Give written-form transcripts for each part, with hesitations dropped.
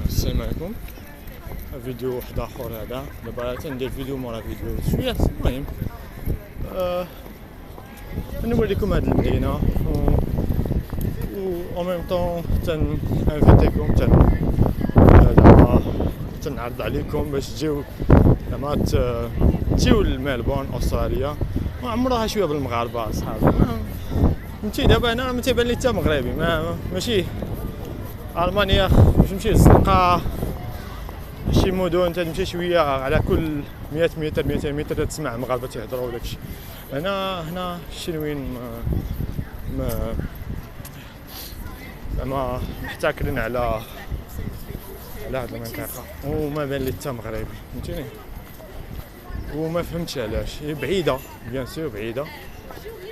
السلام عليكم. فيديو واحد اخر هذا دابا تندير فيديو مورا فيديو شويه. المهم نوريكم هاد المدينه و او ميم طون انفيتيكم زعما تنعرض عليكم باش تجيو زعما تجيو لملبورن استراليا. ما عمرها شويه بالمغاربه صحابي. فهمتي دابا انا ما تيبان لي حتى مغربي ماشي المانيا باش نمشي للزنقه شي مدن تمشي شويه على كل 100 متر 200 متر تسمع المغاربه تيهضروا وداكشي. هنا الشنوين ما زعما محتكرين على هاد المنطقه وما بان لي حتى مغربي فهمتيني. وما فهمتش علاش هي بعيده بيان سور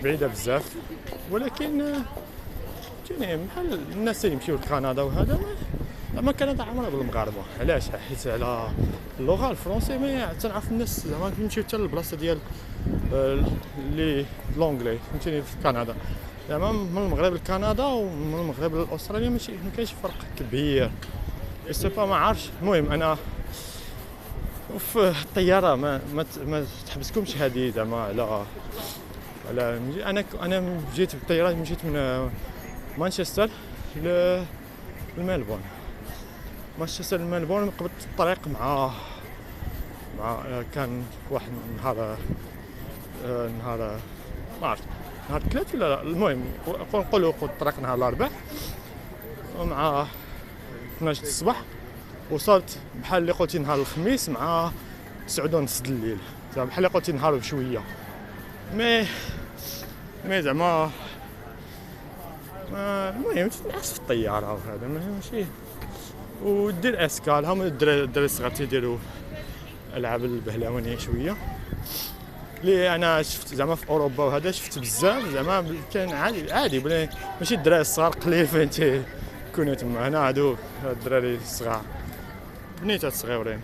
بعيده بزاف، ولكن فهمتيني بحال الناس اللي يمشيو لكندا وهذا زعما كندا عامره بالمغاربه. علاش؟ حيت على اللغه الفرونسي ما تنعرف الناس زعما كيمشيو حتى للبلاصه ديال لي لونجلي فهمتيني. في كندا زعما من المغرب لكندا ومن المغرب لاستراليا ماشي ما كاينش فرق كبير. سي ما عارفش. المهم انا وفي الطياره ما تحبسكمش هذه زعما على انا جيت بالطياره مشيت من مانشستر لملبورن. مانشستر لملبورن قبضت الطريق مع كان واحد نهار ما عرفت نهار الثلاث ولا لا. المهم نقولوا قلت الطريق نهار الاربعاء مع 12 الصباح. وصلت بحال اللي قلتي نهار الخميس مع 9:30 الليل. زعما بحال اللي قلتي نهار بشويه مي زعما المهم تنعس في الطياره وهذا ماشي. ودير اسكال هما الدراري الصغار تيديروا العاب البهلوانيه شويه اللي انا شفت زعما في اوروبا وهذا شفت بزاف زعما كان عادي بلا ماشي الدراري الصغار قليل فين تيكونوا تما. هنا هادو الدراري الصغار بنيتات صغيورين.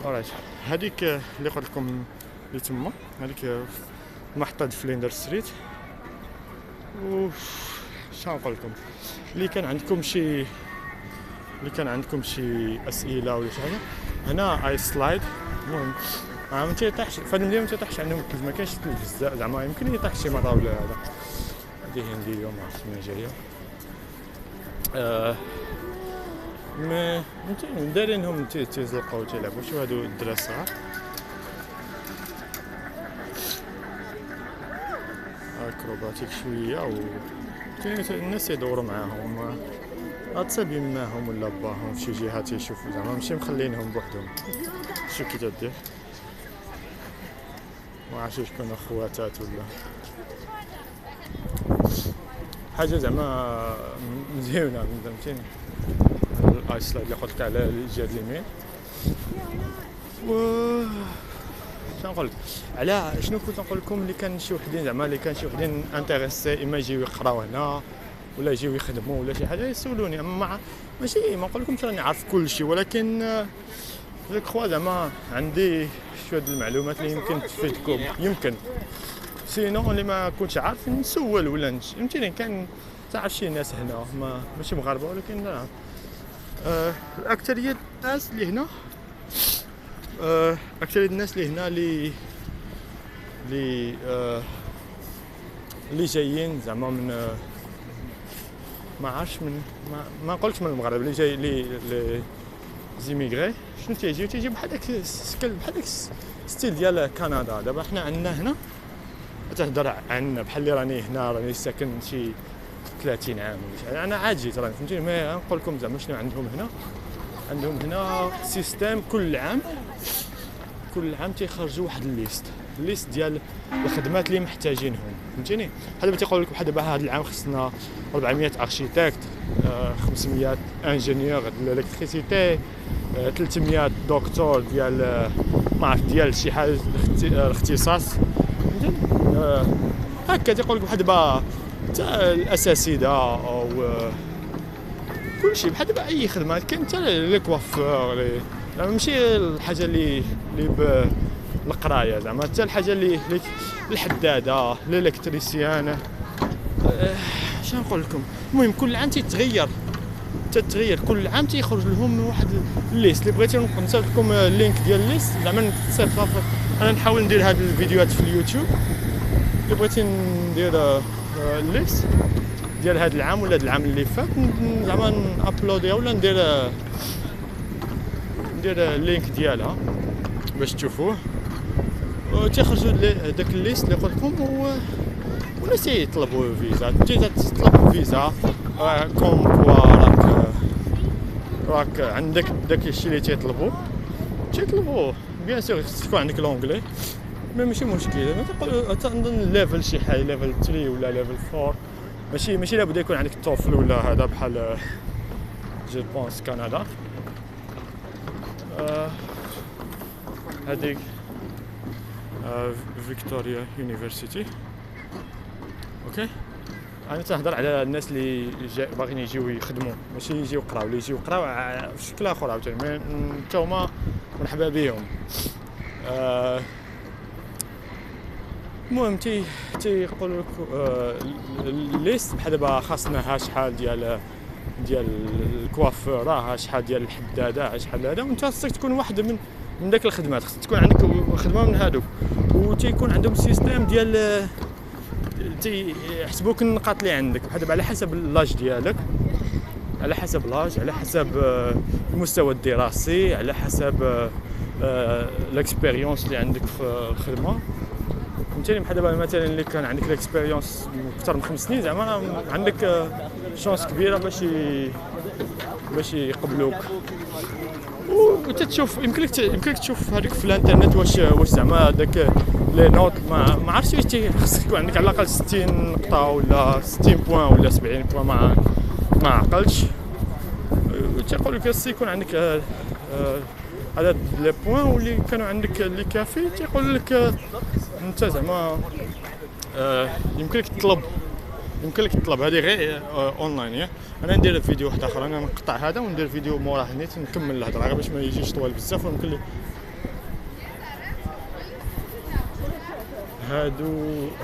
اورايت هذيك اللي قلت لكم اللي تما هذيك محطه فليندر ستريت. و شنو نقول لكم اللي كان عندكم شي اسئله ولا شي حاجه هنا اي سلايد. المهم ما تيطيحش فهاد المدينه ما تيطيحش عندهم الثلج ما كاينش الثلج بزاف زعما يمكن يطيح شي مره ولا هذا. هادي هنديه ما عرفتش منين جايه. ما فهمتيني دايرينهم تيزلقوا تيلعبوا شو هادو الدراري الصغار. اكروباتيك شويه و الناس يدوروا معاهم اتصابين معاهم ولا باهم في شي جهه تيشوفوا زعما ماشي مخلينهم بوحدهم. شو كي تدير ما عرفتش شكون اخواتات ولا حاجه زعما مزيونه فهمتيني. الايسلايد اللي قلت لك على الجهه اليمين. و شنو نقول على شنو كنت نقول لكم اللي كان شي وحدين زعما اللي كان شي وحدين انتريسي اما يجيو يقراو هنا ولا يجيو يخدموا ولا شي حاجه يسولوني. اما ماشي ما نقول لكمش راني عارف كل شيء، ولكن جو كخوا زعما عندي شويه المعلومات اللي يمكن تفيدكم يمكن. سينو اللي ما كنتش عارف نسول ولا فهمتيني. كان تعرف شي ناس هنا ماشي مغاربه ولكن لا الاكثريه الناس اللي هنا اكثريه الناس اللي هنا اللي جايين زعما من ما عرفتش من ما قلتش من المغرب اللي جاي لي زيميغري شنو تيجي بحال داك ستيل ديال كندا. دابا حنا عندنا هنا تهضر عندنا بحال اللي راني هنا راني ساكن شي 30 عام ولا شي. انا عاد جيت راني فهمتيني. ما نقول لكم زعما شنو عندهم هنا سيستم كل عام تيخرجوا واحد الليست ديال الخدمات اللي محتاجينهم فهمتيني. بحال دابا تيقول لك بحال دابا هذا العام خصنا 400 اركيتكت 500 انجينيور ديال الالكتريسيتي 300 دكتور ديال ما عرفت ديال شي حاجه الاختصاص فهمتيني. هكا تيقول لك بحال دابا حتى الاساسيده او كلشي بحال دابا اي خدمه كاين حتى لي كوافور ماشي الحاجه اللي بالقرايه زعما حتى الحاجه اللي الحداده الالكتريسيان. شنو نقول لكم المهم كل عام تيتغير تتغير كل عام تيخرج لهم واحد الليست. اللي بغيتي نصيفط لكم اللينك ديال الليست زعما نصيفطها. انا نحاول ندير هاد الفيديوهات في اليوتيوب. اللي بغيتي ندير الليست ديال هاد العام ولا العام اللي فات زعما نابلوديها ولا ندير اللينك ديالها باش تشوفوه. تيخرجوا داك الليست اللي قلت لكم والناس تيطلبوا فيزا. تجي تطلب فيزا كوم كوا راك عندك داك الشيء اللي تيطلبوه بيان سور تكون عندك لونجلي مي ماشي مشكل. انا تنظن ليفل شي حاجه ليفل 3 ولا ليفل 4 ماشي لابد يكون عندك توفل ولا هذا بحال جو بونس كندا. هذيك فيكتوريا يونيفرسيتي. اوكي انا تنهضر على الناس اللي باغيين يجيو يخدموا ماشي يجيو يقراو. اللي يجيو يقراو في شكل اخر عاوتاني حتى هما مرحبا بهم. المهم تيقولوا لك الليست بحال دابا خاصنا شحال ديال الكوافور، شحال ديال الحداده، شحال هذا. وانت خصك تكون واحد من داك الخدمات. خصك تكون عندك خدمه من هادوك وتيكون عندهم سيستيم ديال تيحسبوك النقاط اللي عندك بحال دابا على حسب لاج ديالك، على حسب لاج، على حسب المستوى الدراسي، على حسب الاكسبيريونس اللي عندك في الخدمه. فهمتيني بحال دابا مثلا اللي كان عندك الاكسبيريونس اكثر من 5 سنين زعما عندك شانس كبيره باش يقبلوك. وتتشوف يمكنك تشوف هذيك في الانترنت واش زعما داك لي نوت ما عرفتش واش خصك يكون عندك على الاقل 60 نقطه ولا 60 بوان ولا 70 بوان ما عقلتش. تيقول لك خص يكون عندك عدد لي بوان واللي كانوا عندك اللي كافي. تيقول لك انت زعما يمكنك تطلب هذه غير اونلاين. انا ندير فيديو واحد اخر، انا نقطع هذا وندير فيديو موراه نيت نكمل الهضره غير باش ما يجيش طوال بزاف. ويمكن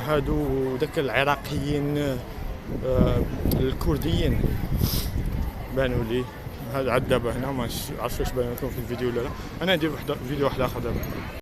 هادو داك العراقيين الكرديين بانوا لي. هذا عاد دابا هنا ما عرفتش واش بان لكم في الفيديو ولا لا. انا ندير فيديو واحد اخر دابا.